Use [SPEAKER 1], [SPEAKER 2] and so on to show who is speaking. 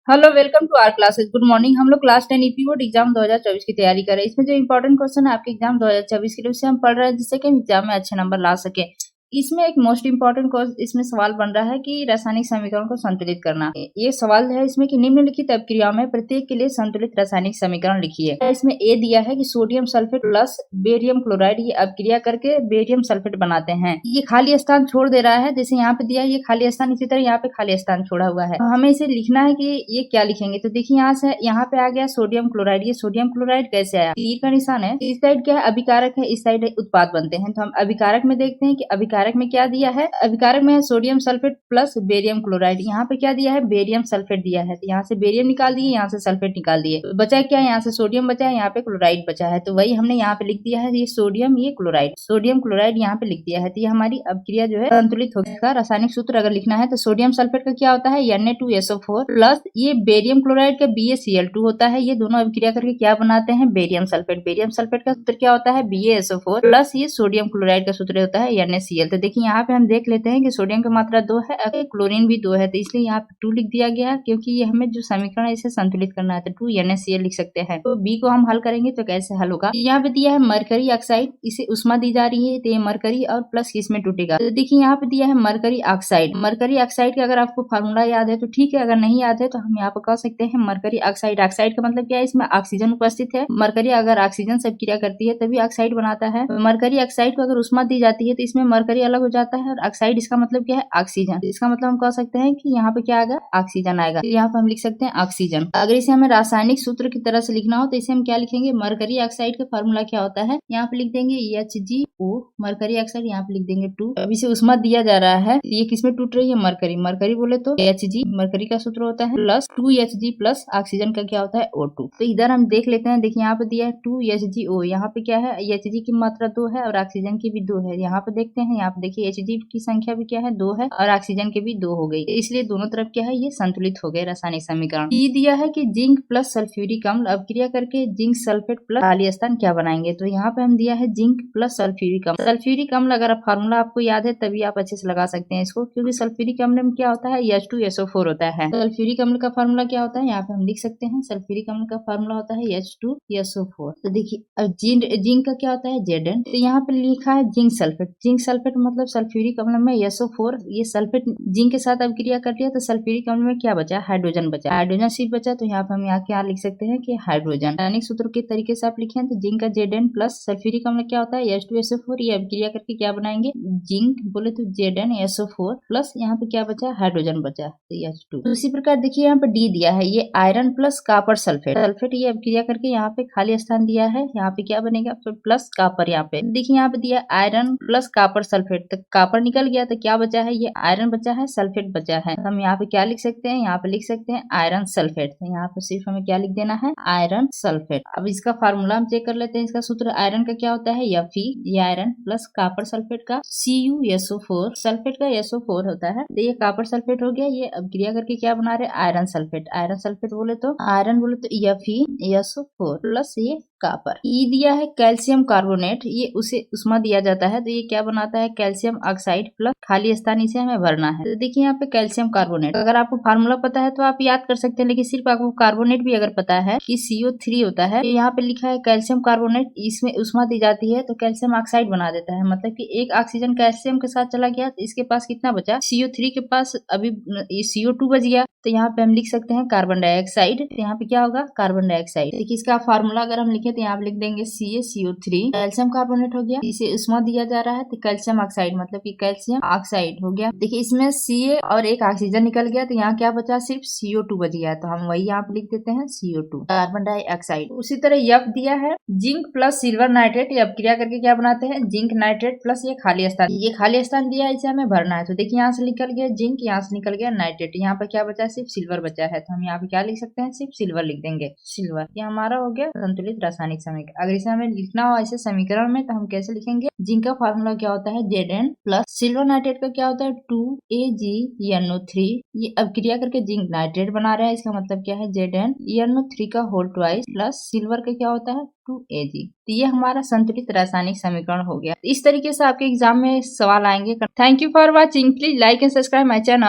[SPEAKER 1] Hello, welcome to our classes. Good morning. हम लोग class 10 EP board exam 2024 की तैयारी कर रहे हैं। इसमें जो इंपॉर्टेंट क्वेश्चन है आपके एग्जाम 2024 के लिए उसे हम पढ़ रहे हैं, जिससे कि हम एग्जाम में अच्छे नंबर ला सके। इसमें एक मोस्ट इंपॉर्टेंट इसमें सवाल बन रहा है कि रासायनिक समीकरण को संतुलित करना। ये सवाल है इसमें कि निम्नलिखित अपक्रिया में प्रत्येक के लिए संतुलित रासायनिक समीकरण लिखिए। इसमें ए दिया है कि sodium sulphate plus barium chloride ये अपक्रिया करके बेरियम सल्फेट बनाते हैं। ये खाली स्थान छोड़ दे रहा है, जैसे यहाँ पे दिया है ये खाली स्थान, इसी तरह यहाँ पे खाली स्थान छोड़ा हुआ है। हमें इसे लिखना है कि ये क्या लिखेंगे। तो देखिए यहाँ पे आ गया सोडियम क्लोराइड। ये सोडियम क्लोराइड कैसे आया, तीर का निशान है। इस साइड क्या है, अभिकारक है, इस साइड उत्पाद बनते हैं। तो हम अभिकारक में देखते हैं कि अभिकारक में क्या दिया है। अभिकारक में है sodium sulphate plus barium chloride. यहाँ पे क्या दिया है, बेरियम सल्फेट दिया है। तो यहाँ से बेरियम निकाल दिए, यहाँ से सल्फेट निकाल दिए, तो बचा क्या, यहाँ से सोडियम बचा है, यहाँ पे क्लोराइड बचा है। तो वही हमने यहाँ पे लिख दिया है, ये सोडियम ये क्लोराइड, सोडियम क्लोराइड यहाँ पे लिख दिया है। तो ये हमारी अपक्रिया जो है संतुलित होगी। इसका रासायनिक सूत्र अगर लिखना है तो सोडियम सल्फेट का क्या होता है, Na2SO4 प्लस ये बेरियम क्लोराइड का BaCl2 होता है। ये दोनों अभिक्रिया करके क्या बनाते हैं, बेरियम सल्फेट। बेरियम सल्फेट का सूत्र क्या होता है, BaSO4 प्लस ये सोडियम क्लोराइड का सूत्र होता है NaCl। तो देखिए यहाँ पे हम देख लेते हैं कि सोडियम की मात्रा 2 है, क्लोरीन भी 2 है, तो इसलिए यहाँ पे 2 लिख दिया गया है, क्योंकि ये हमें जो समीकरण है इसे संतुलित करना है। तो 2 NaCl लिख सकते हैं। तो बी को हम हल करेंगे तो कैसे हल होगा। यहाँ पे दिया है मरकरी ऑक्साइड, इसे उष्मा दी जा रही है, तो ये मरकरी और प्लस इसमें टूटेगा। तो देखिए यहाँ पे दिया है मरकरी ऑक्साइड। मरकरी ऑक्साइड का अगर आपको फार्मूला याद है तो ठीक है, अगर नहीं याद है तो हम यहाँ पे कह सकते हैं मरकरी ऑक्साइड। ऑक्साइड का मतलब क्या है, इसमें ऑक्सीजन उपस्थित है। मरकरी अगर ऑक्सीजन से क्रिया करती है तभी ऑक्साइड बनाता है। मरकरी ऑक्साइड को अगर उष्मा दी जाती है तो इसमें मरकरी अलग हो जाता है, और ऑक्साइड इसका मतलब क्या है, ऑक्सीजन। इसका मतलब हम कह सकते हैं कि यहाँ पे क्या आएगा, ऑक्सीजन आएगा। यहाँ पे हम लिख सकते हैं ऑक्सीजन। अगर इसे हमें रासायनिक सूत्र की तरह से लिखना हो तो इसे हम क्या लिखेंगे, मरकरी ऑक्साइड का फार्मूला क्या होता है, यहाँ पे लिख देंगे HgO। मरकरी ऑक्साइड यहाँ पे लिख देंगे 2। अब इसे उष्मा दिया जा रहा है, ये किसमें टूट रही है, मरकरी। मरकरी बोले तो Hg मरकरी का सूत्र होता है प्लस 2Hg प्लस ऑक्सीजन का क्या होता है O2। तो इधर हम देख लेते हैं। देखिए यहाँ पे दिया है 2HgO, यहाँ पे क्या है, Hg की मात्रा 2 है और ऑक्सीजन की भी 2 है। यहाँ पे देखते हैं, यहाँ पे देखिए Hg की संख्या भी क्या है, 2 है, और ऑक्सीजन के भी 2 हो गई, इसलिए दोनों तरफ क्या है, ये संतुलित हो गए रासायनिक समीकरण। ये दिया है कि जिंक प्लस सल्फ्यूरिक अम्ल अपक्रिया करके जिंक सल्फेट प्लस खाली स्थान क्या बनाएंगे। तो यहाँ पे हम दिया है जिंक प्लस सल्फ्यूरिक अम्ल। सल्फ्यूरिक अम्ल अगर फार्मूला आपको याद है तभी आप अच्छे से लगा सकते हैं इसको, क्योंकि सल्फ्यूरिक अम्ल में क्या होता है, H2SO4 होता है। सल्फ्यूरिक अम्ल का फार्मूला क्या होता है, यहाँ पे हम लिख सकते हैं, सल्फ्यूरिक अम्ल का फार्मूला होता है H2SO4। तो देखिए अब जिंक का क्या होता है, Zn। तो यहाँ पे लिखा है जिंक सल्फेट। जिंक सल्फेट मतलब सल्फ्यूरिक अम्ल में SO4, ये सल्फेट जिंक के साथ अपक्रिया कर दिया तो सल्फ्यूरिक अम्ल में क्या बचा, हाइड्रोजन बचा, हाइड्रोजन सिर्फ बचा। तो यहाँ पे हम यहाँ क्या लिख सकते हैं कि हाइड्रोजन। रासायनिक सूत्र के तरीके से आप लिखें तो जिंक का Zn प्लस सल्फ्यूरिक अम्ल क्या होता है, H2SO4। ये अपक्रिया करके क्या बनाएंगे, जिंक बोले तो ZnSO4 प्लस यहाँ पे क्या बचा, हाइड्रोजन बचा, तो H2। तो उसी प्रकार देखिए यहाँ पे डी दिया है, ये iron plus copper sulphate. Sulphate ये अपक्रिया करके यहाँ पे खाली स्थान दिया है, यहाँ पे क्या बनेगा, फिर प्लस कॉपर। यहाँ पे देखिए यहाँ पे दिया आयरन प्लस कॉपर सल्फेट, तो कॉपर निकल गया तो क्या बचा है, ये आयरन बचा है, सल्फेट बचा है। तो हम यहाँ पे क्या लिख सकते हैं, यहाँ पे लिख सकते हैं आयरन सल्फेट। तो यहाँ पे सिर्फ हमें क्या लिख देना है, आयरन सल्फेट। अब इसका फार्मूला हम चेक कर लेते हैं। इसका सूत्र आयरन का क्या होता है, Fe, ये आयरन प्लस कॉपर सल्फेट का CuSO4, सल्फेट का SO4 होता है। तो ये कॉपर सल्फेट हो गया, ये अपक्रिया करके क्या बना रहे, आयरन सल्फेट। आयरन सल्फेट बोले तो FeSO4 प्लस ये कॉपर। ई दिया है कैल्शियम कार्बोनेट, ये उसे उष्मा दिया जाता है तो ये क्या बनाता है, कैल्शियम ऑक्साइड प्लस खाली स्थान इसे हमें भरना है। तो देखिए यहाँ पे कैल्शियम कार्बोनेट, अगर आपको फार्मूला पता है तो आप याद कर सकते हैं, लेकिन सिर्फ आपको कार्बोनेट भी अगर पता है कि CO3 होता है, तो यहाँ पे लिखा है कैल्शियम कार्बोनेट, इसमें उष्मा दी जाती है तो कैल्शियम ऑक्साइड बना देता है। मतलब कि एक ऑक्सीजन कैल्शियम के साथ चला गया तो इसके पास कितना बचा, CO3 के पास अभी CO2 बच गया, तो यहाँ पे हम लिख सकते हैं कार्बन डाइऑक्साइड। तो यहाँ पे क्या होगा, कार्बन डाइऑक्साइड। देखिए इसका फार्मूला अगर हम लिखे तो यहाँ पे लिख देंगे CaCO3, कैल्शियम कार्बोनेट हो गया, इसे उष्मा दिया जा रहा है तो कैल्शियम ऑक्साइड मतलब कि कैल्शियम ऑक्साइड हो गया। देखिए इसमें Ca और एक ऑक्सीजन निकल गया तो यहाँ क्या बचा, सिर्फ CO2 बच गया, तो हम वही यहाँ पे लिख देते हैं CO2, कार्बन डाइऑक्साइड। उसी तरह F दिया है जिंक प्लस सिल्वर नाइट्रेट, ये अपक्रिया करके क्या बनाते हैं, जिंक नाइट्रेट प्लस ये खाली स्थान, ये खाली स्थान दिया है, इसे हमें भरना है। तो देखिए यहाँ से निकल गया जिंक, यहाँ से निकल गया नाइट्रेट, यहाँ पे क्या बचा, सिर्फ सिल्वर बचा है। तो हम यहाँ पे क्या लिख सकते हैं, सिर्फ सिल्वर लिख देंगे, सिल्वर। ये हमारा हो गया संतुलित रासायनिक समीकरण। अगर इसे हमें लिखना हो ऐसे समीकरण में तो हम कैसे लिखेंगे, जिंक का फार्मूला क्या होता है, Zn प्लस सिल्वर नाइट्रेट का क्या होता है 2AgNO3, ये अपक्रिया करके जिंक नाइट्रेट बना रहा है, इसका मतलब क्या है ZnNO3 का होल ट्वाइस प्लस सिल्वर का क्या होता है 2Ag। तो ये हमारा संतुलित रासायनिक समीकरण हो गया। इस तरीके से आपके एग्जाम में सवाल आएंगे। Thank you for watching, please like and subscribe my channel.